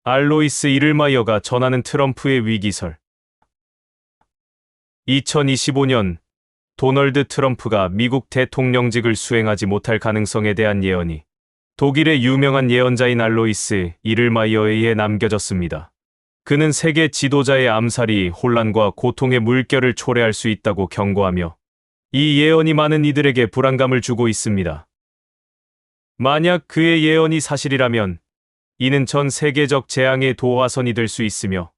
알로이스 이를마이어가 전하는 트럼프의 위기설. 2025년 도널드 트럼프가 미국 대통령직을 수행하지 못할 가능성에 대한 예언이 독일의 유명한 예언자인 알로이스 이를마이어에 의해 남겨졌습니다. 그는 세계 지도자의 암살이 혼란과 고통의 물결을 초래할 수 있다고 경고하며 이 예언이 많은 이들에게 불안감을 주고 있습니다. 만약 그의 예언이 사실이라면 이는 전 세계적 재앙의 도화선이 될 수 있으며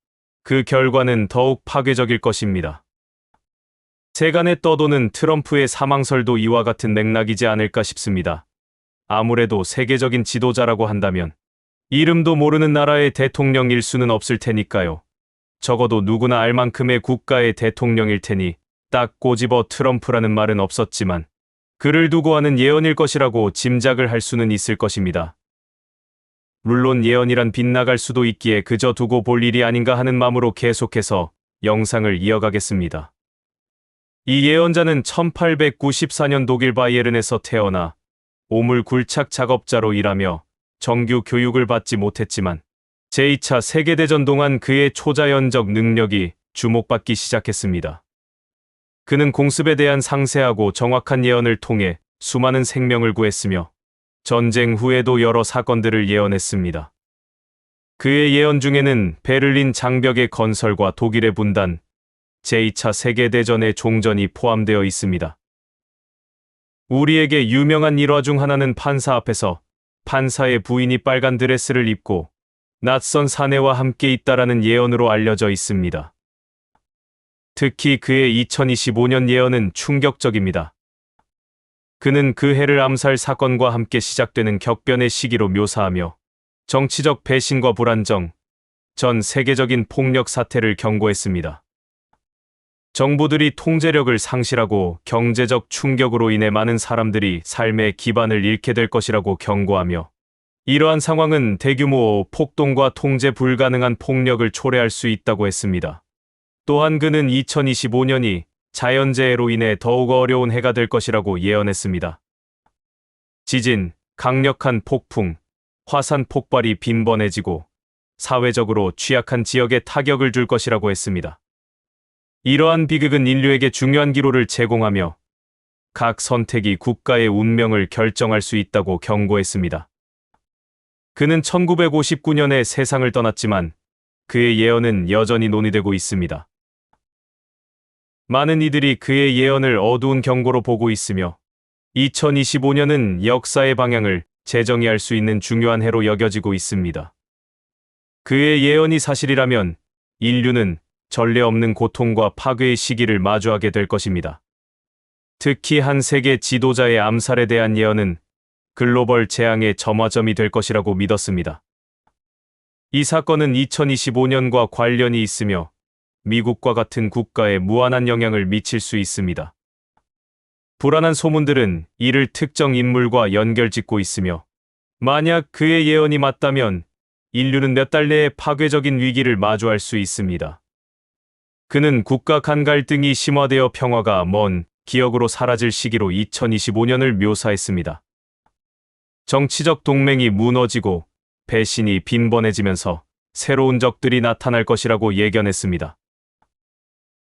그 결과는 더욱 파괴적일 것입니다. 세간에 떠도는 트럼프의 사망설도 이와 같은 맥락이지 않을까 싶습니다. 아무래도 세계적인 지도자라고 한다면 이름도 모르는 나라의 대통령일 수는 없을 테니까요. 적어도 누구나 알 만큼의 국가의 대통령일 테니 딱 꼬집어 트럼프라는 말은 없었지만 그를 두고 하는 예언일 것이라고 짐작을 할 수는 있을 것입니다. 물론 예언이란 빗나갈 수도 있기에 그저 두고 볼 일이 아닌가 하는 마음으로 계속해서 영상을 이어가겠습니다. 이 예언자는 1894년 독일 바이에른에서 태어나 오물 굴착 작업자로 일하며 정규 교육을 받지 못했지만 제2차 세계대전 동안 그의 초자연적 능력이 주목받기 시작했습니다. 그는 공습에 대한 상세하고 정확한 예언을 통해 수많은 생명을 구했으며 전쟁 후에도 여러 사건들을 예언했습니다. 그의 예언 중에는 베를린 장벽의 건설과 독일의 분단, 제2차 세계대전의 종전이 포함되어 있습니다. 우리에게 유명한 일화 중 하나는 판사 앞에서 판사의 부인이 빨간 드레스를 입고 낯선 사내와 함께 있다라는 예언으로 알려져 있습니다. 특히 그의 2025년 예언은 충격적입니다. 그는 그 해를 암살 사건과 함께 시작되는 격변의 시기로 묘사하며 정치적 배신과 불안정, 전 세계적인 폭력 사태를 경고했습니다. 정부들이 통제력을 상실하고 경제적 충격으로 인해 많은 사람들이 삶의 기반을 잃게 될 것이라고 경고하며 이러한 상황은 대규모 폭동과 통제 불가능한 폭력을 초래할 수 있다고 했습니다. 또한 그는 2025년이 자연재해로 인해 더욱 어려운 해가 될 것이라고 예언했습니다. 지진, 강력한 폭풍, 화산 폭발이 빈번해지고 사회적으로 취약한 지역에 타격을 줄 것이라고 했습니다. 이러한 비극은 인류에게 중요한 기로를 제공하며 각 선택이 국가의 운명을 결정할 수 있다고 경고했습니다. 그는 1959년에 세상을 떠났지만 그의 예언은 여전히 논의되고 있습니다. 많은 이들이 그의 예언을 어두운 경고로 보고 있으며 2025년은 역사의 방향을 재정의할 수 있는 중요한 해로 여겨지고 있습니다. 그의 예언이 사실이라면 인류는 전례 없는 고통과 파괴의 시기를 마주하게 될 것입니다. 특히 한 세계 지도자의 암살에 대한 예언은 글로벌 재앙의 점화점이 될 것이라고 믿었습니다. 이 사건은 2025년과 관련이 있으며 미국과 같은 국가에 무한한 영향을 미칠 수 있습니다. 불안한 소문들은 이를 특정 인물과 연결짓고 있으며 만약 그의 예언이 맞다면 인류는 몇 달 내에 파괴적인 위기를 마주할 수 있습니다. 그는 국가 간 갈등이 심화되어 평화가 먼 기억으로 사라질 시기로 2025년을 묘사했습니다. 정치적 동맹이 무너지고 배신이 빈번해지면서 새로운 적들이 나타날 것이라고 예견했습니다.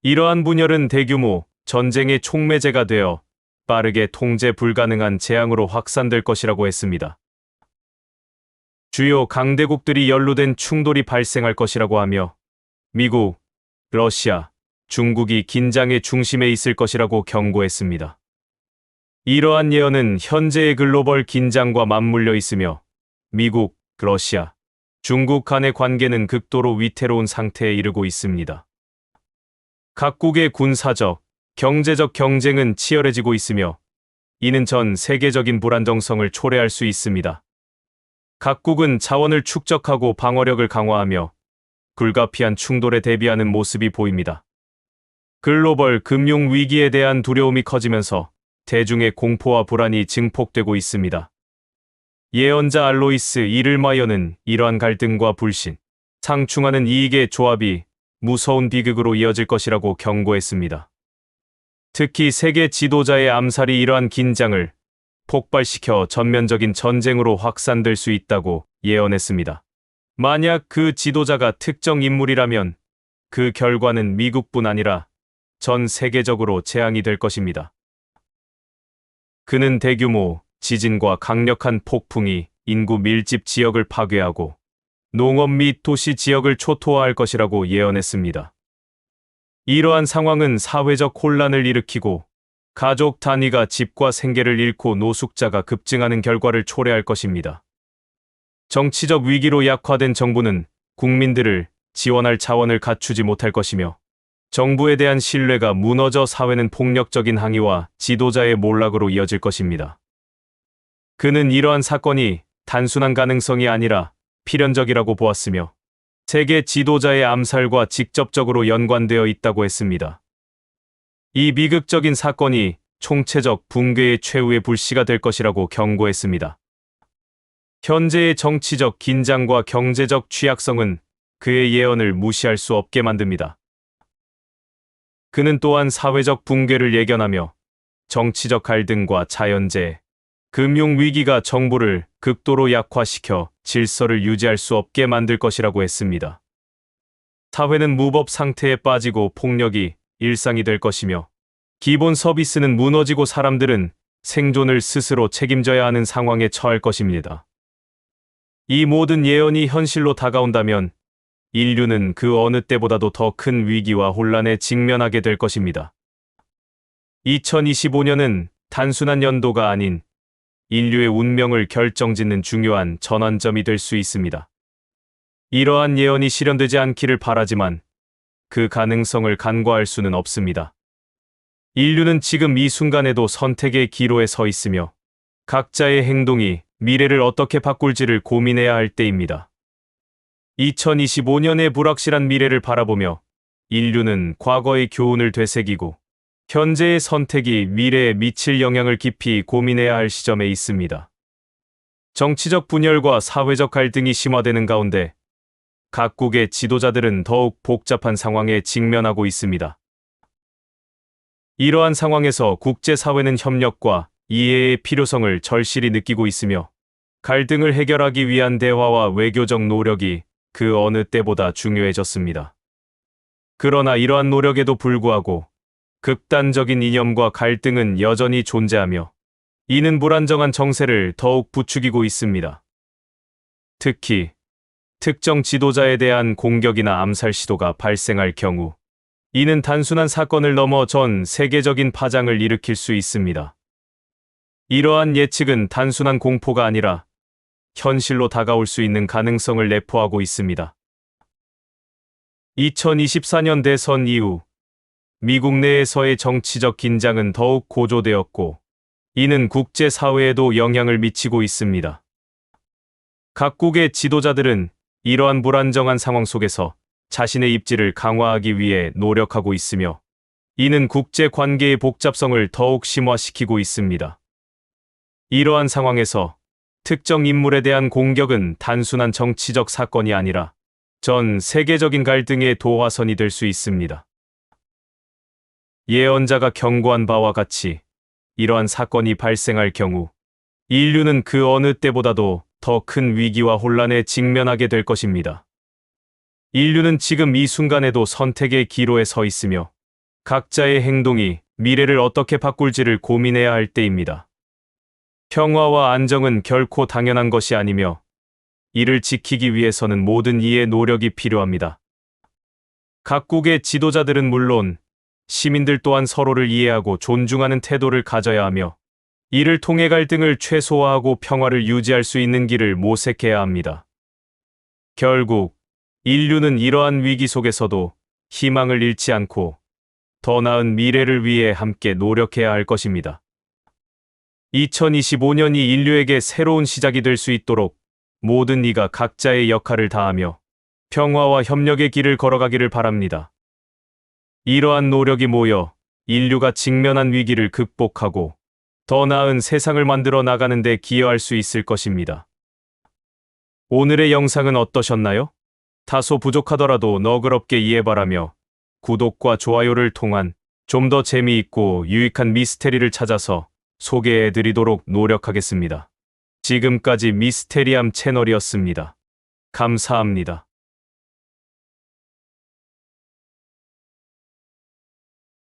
이러한 분열은 대규모 전쟁의 촉매제가 되어 빠르게 통제 불가능한 재앙으로 확산될 것이라고 했습니다. 주요 강대국들이 연루된 충돌이 발생할 것이라고 하며 미국, 러시아, 중국이 긴장의 중심에 있을 것이라고 경고했습니다. 이러한 예언은 현재의 글로벌 긴장과 맞물려 있으며 미국, 러시아, 중국 간의 관계는 극도로 위태로운 상태에 이르고 있습니다. 각국의 군사적, 경제적 경쟁은 치열해지고 있으며 이는 전 세계적인 불안정성을 초래할 수 있습니다. 각국은 자원을 축적하고 방어력을 강화하며 불가피한 충돌에 대비하는 모습이 보입니다. 글로벌 금융 위기에 대한 두려움이 커지면서 대중의 공포와 불안이 증폭되고 있습니다. 예언자 알로이스 이를마이어는 이러한 갈등과 불신, 상충하는 이익의 조합이 무서운 비극으로 이어질 것이라고 경고했습니다. 특히 세계 지도자의 암살이 이러한 긴장을 폭발시켜 전면적인 전쟁으로 확산될 수 있다고 예언했습니다. 만약 그 지도자가 특정 인물이라면 그 결과는 미국뿐 아니라 전 세계적으로 재앙이 될 것입니다. 그는 대규모 지진과 강력한 폭풍이 인구 밀집 지역을 파괴하고 농업 및 도시 지역을 초토화할 것이라고 예언했습니다. 이러한 상황은 사회적 혼란을 일으키고 가족 단위가 집과 생계를 잃고 노숙자가 급증하는 결과를 초래할 것입니다. 정치적 위기로 약화된 정부는 국민들을 지원할 자원을 갖추지 못할 것이며 정부에 대한 신뢰가 무너져 사회는 폭력적인 항의와 지도자의 몰락으로 이어질 것입니다. 그는 이러한 사건이 단순한 가능성이 아니라 필연적이라고 보았으며 세계 지도자의 암살과 직접적으로 연관되어 있다고 했습니다. 이 비극적인 사건이 총체적 붕괴의 최후의 불씨가 될 것이라고 경고했습니다. 현재의 정치적 긴장과 경제적 취약성은 그의 예언을 무시할 수 없게 만듭니다. 그는 또한 사회적 붕괴를 예견하며 정치적 갈등과 자연재해, 금융위기가 정부를 극도로 약화시켜 질서를 유지할 수 없게 만들 것이라고 했습니다. 사회는 무법 상태에 빠지고 폭력이 일상이 될 것이며 기본 서비스는 무너지고 사람들은 생존을 스스로 책임져야 하는 상황에 처할 것입니다. 이 모든 예언이 현실로 다가온다면 인류는 그 어느 때보다도 더 큰 위기와 혼란에 직면하게 될 것입니다. 2025년은 단순한 연도가 아닌 인류의 운명을 결정짓는 중요한 전환점이 될 수 있습니다. 이러한 예언이 실현되지 않기를 바라지만 그 가능성을 간과할 수는 없습니다. 인류는 지금 이 순간에도 선택의 기로에 서 있으며 각자의 행동이 미래를 어떻게 바꿀지를 고민해야 할 때입니다. 2025년의 불확실한 미래를 바라보며 인류는 과거의 교훈을 되새기고 현재의 선택이 미래에 미칠 영향을 깊이 고민해야 할 시점에 있습니다. 정치적 분열과 사회적 갈등이 심화되는 가운데 각국의 지도자들은 더욱 복잡한 상황에 직면하고 있습니다. 이러한 상황에서 국제사회는 협력과 이해의 필요성을 절실히 느끼고 있으며 갈등을 해결하기 위한 대화와 외교적 노력이 그 어느 때보다 중요해졌습니다. 그러나 이러한 노력에도 불구하고 극단적인 이념과 갈등은 여전히 존재하며 이는 불안정한 정세를 더욱 부추기고 있습니다. 특히 특정 지도자에 대한 공격이나 암살 시도가 발생할 경우 이는 단순한 사건을 넘어 전 세계적인 파장을 일으킬 수 있습니다. 이러한 예측은 단순한 공포가 아니라 현실로 다가올 수 있는 가능성을 내포하고 있습니다. 2024년 대선 이후 미국 내에서의 정치적 긴장은 더욱 고조되었고 이는 국제사회에도 영향을 미치고 있습니다. 각국의 지도자들은 이러한 불안정한 상황 속에서 자신의 입지를 강화하기 위해 노력하고 있으며 이는 국제 관계의 복잡성을 더욱 심화시키고 있습니다. 이러한 상황에서 특정 인물에 대한 공격은 단순한 정치적 사건이 아니라 전 세계적인 갈등의 도화선이 될 수 있습니다. 예언자가 경고한 바와 같이 이러한 사건이 발생할 경우 인류는 그 어느 때보다도 더 큰 위기와 혼란에 직면하게 될 것입니다. 인류는 지금 이 순간에도 선택의 기로에 서 있으며 각자의 행동이 미래를 어떻게 바꿀지를 고민해야 할 때입니다. 평화와 안정은 결코 당연한 것이 아니며 이를 지키기 위해서는 모든 이의 노력이 필요합니다. 각국의 지도자들은 물론 시민들 또한 서로를 이해하고 존중하는 태도를 가져야 하며 이를 통해 갈등을 최소화하고 평화를 유지할 수 있는 길을 모색해야 합니다. 결국 인류는 이러한 위기 속에서도 희망을 잃지 않고 더 나은 미래를 위해 함께 노력해야 할 것입니다. 2025년이 인류에게 새로운 시작이 될 수 있도록 모든 이가 각자의 역할을 다하며 평화와 협력의 길을 걸어가기를 바랍니다. 이러한 노력이 모여 인류가 직면한 위기를 극복하고 더 나은 세상을 만들어 나가는 데 기여할 수 있을 것입니다. 오늘의 영상은 어떠셨나요? 다소 부족하더라도 너그럽게 이해바라며 구독과 좋아요를 통한 좀 더 재미있고 유익한 미스테리를 찾아서 소개해드리도록 노력하겠습니다. 지금까지 미스테리함 채널이었습니다. 감사합니다.